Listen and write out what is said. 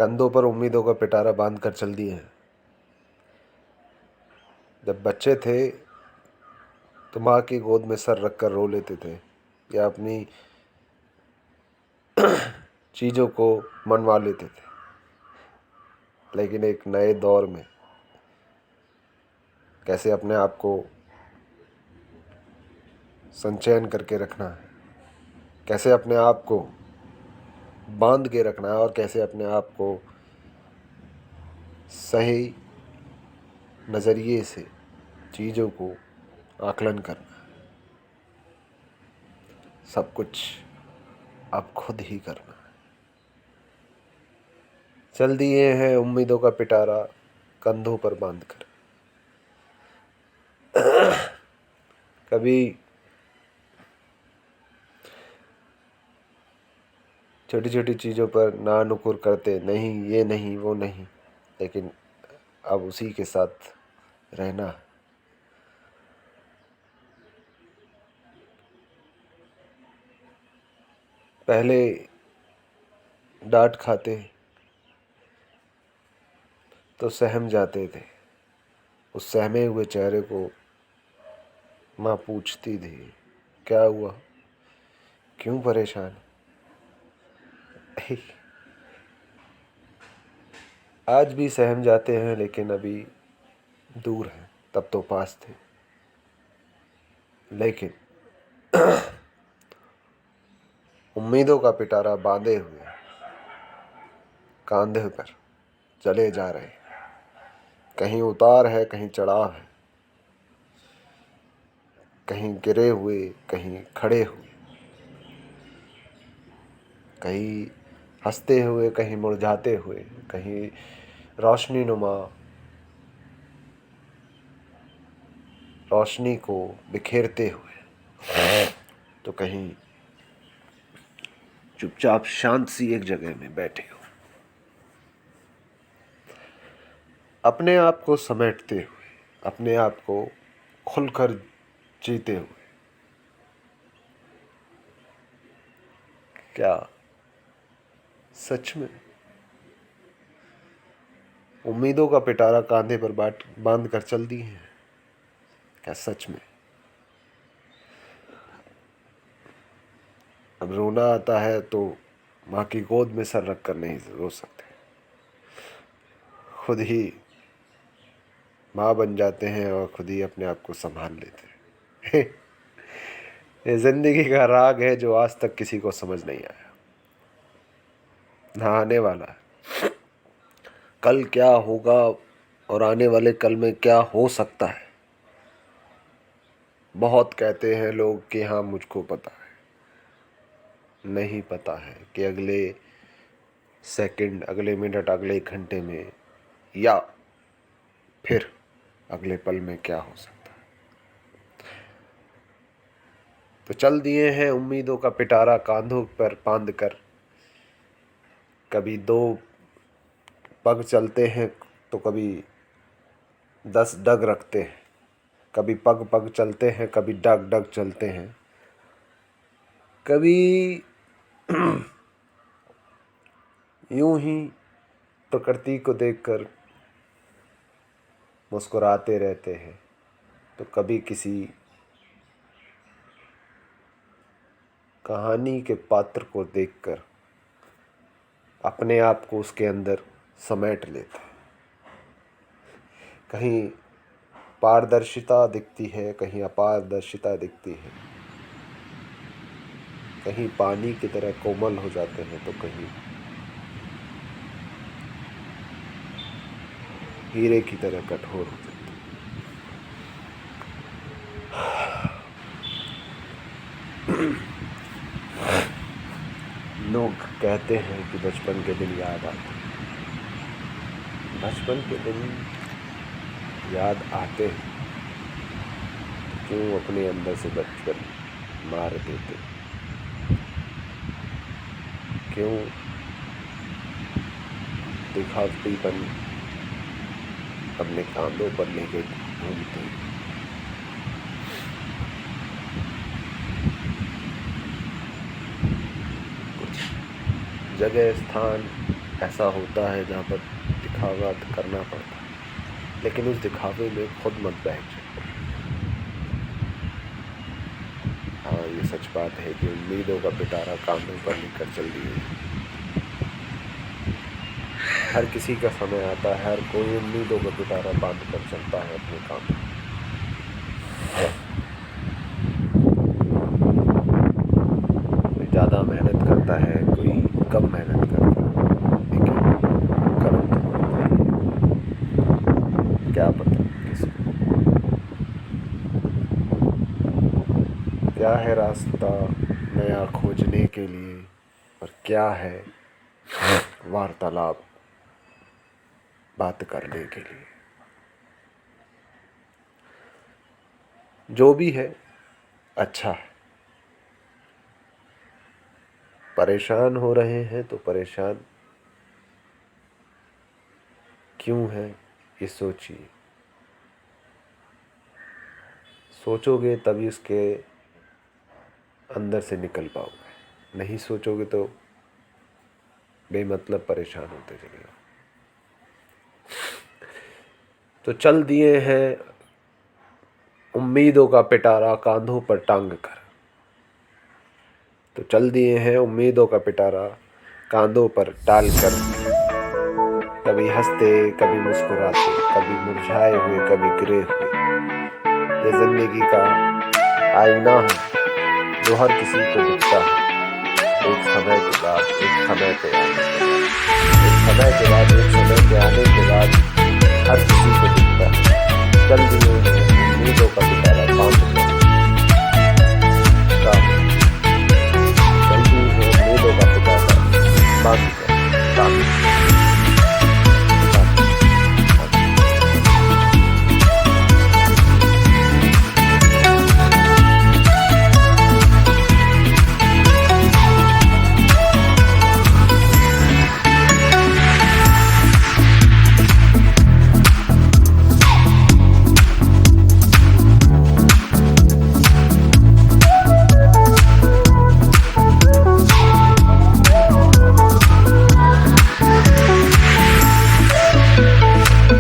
कंधों पर उम्मीदों का पिटारा बांध कर चल दिए हैं। जब बच्चे थे तो माँ की गोद में सर रख कर रो लेते थे या अपनी चीज़ों को मनवा लेते थे। लेकिन एक नए दौर में कैसे अपने आप को संचयन करके रखना है, कैसे अपने आप को बांध के रखना है और कैसे अपने आप को सही नज़रिए से चीज़ों को आकलन करना है, सब कुछ आप खुद ही करना है। चल दिए हैं उम्मीदों का पिटारा कंधों पर बांध कर। कभी छोटी छोटी चीज़ों पर ना नुकुर करते, नहीं ये नहीं वो नहीं, लेकिन अब उसी के साथ रहना है। पहले डांट खाते तो सहम जाते थे, उस सहमे हुए चेहरे को माँ पूछती थी, क्या हुआ, क्यों परेशान। आज भी सहम जाते हैं, लेकिन अभी दूर हैं, तब तो पास थे। लेकिन उम्मीदों का पिटारा बांधे हुए कांधे पर चले जा रहे हैं। कहीं उतार है, कहीं चढ़ाव है, कहीं गिरे हुए, कहीं खड़े हुए, कहीं हंसते हुए, कहीं मुरझाते हुए, कहीं रोशनी नुमा रोशनी को बिखेरते हुए, तो कहीं चुपचाप शांत सी एक जगह में बैठे हो, अपने आप को समेटते हुए, अपने आप को खुलकर जीते हुए। क्या सच में उम्मीदों का पिटारा कांधे पर बांध कर चल दी है? क्या सच में अब रोना आता है तो माँ की गोद में सर रख कर नहीं रो सकते, खुद ही माँ बन जाते हैं और खुद ही अपने आप को संभाल लेते हैं। ये जिंदगी का राग है जो आज तक किसी को समझ नहीं आया, ना आने वाला है। कल क्या होगा और आने वाले कल में क्या हो सकता है, बहुत कहते हैं लोग कि हाँ मुझको पता है। नहीं पता है कि अगले सेकंड, अगले मिनट, अगले घंटे में या फिर अगले पल में क्या हो सकता है। तो चल दिए हैं उम्मीदों का पिटारा कांधों पर बांध कर। कभी 2 पग चलते हैं तो कभी 10 डग रखते हैं, कभी पग पग चलते हैं, कभी डग डग चलते हैं, कभी यूं ही प्रकृति को देखकर मुस्कुराते रहते हैं, तो कभी किसी कहानी के पात्र को देखकर अपने आप को उसके अंदर समेट लेते हैं। कहीं पारदर्शिता दिखती है, कहीं अपारदर्शिता दिखती है, कहीं पानी की तरह कोमल हो जाते हैं, तो कहीं हीरे की तरह कठोर हो जाते हैं। लोग कहते हैं कि बचपन के दिन याद आते हैं। बचपन के दिन याद आते हैं, क्यों अपने अंदर से बचपन मार देते, क्यों दिखावटीपन अपने कांधों पर लेके घूमते। कुछ जगह, स्थान ऐसा होता है जहाँ पर दिखावा करना पड़ता है, लेकिन उस दिखावे में खुद मत बैठ जाओ। हाँ, ये सच बात है कि उम्मीदों का पिटारा कांधों पर लेकर चल दिए। हर किसी का समय आता है, हर कोई उम्मीदों का पिटारा बांध कर चलता है अपने कांधों। कोई ज़्यादा मेहनत करता है, कोई कम मेहनत करता है, लेकिन कर्म तो करता ही है। क्या पता किसको क्या है रास्ता नया खोजने के लिए, और क्या है वार्तालाप बात करने के लिए। जो भी है अच्छा है। परेशान हो रहे हैं तो परेशान क्यों है ये सोचिए। सोचोगे तभी उसके अंदर से निकल पाओगे, नहीं सोचोगे तो बेमतलब परेशान होते चले जाओ। तो चल दिए हैं उम्मीदों का पिटारा कांधों पर टांग कर, तो चल दिए हैं उम्मीदों का पिटारा कांधों पर टाल कर। कभी हंसते, कभी मुस्कुराते, कभी मुरझाए हुए, कभी गिरे हुए। ये जिंदगी का आईना है जो हर किसी को दिखता है। एक समय के बाद, एक समय पे आने के बाद, एक समय के बाद, एक समय पे आने के बाद हर किसी को दिखता है। चल दिए उम्मीदों का पिटारा कांधों पर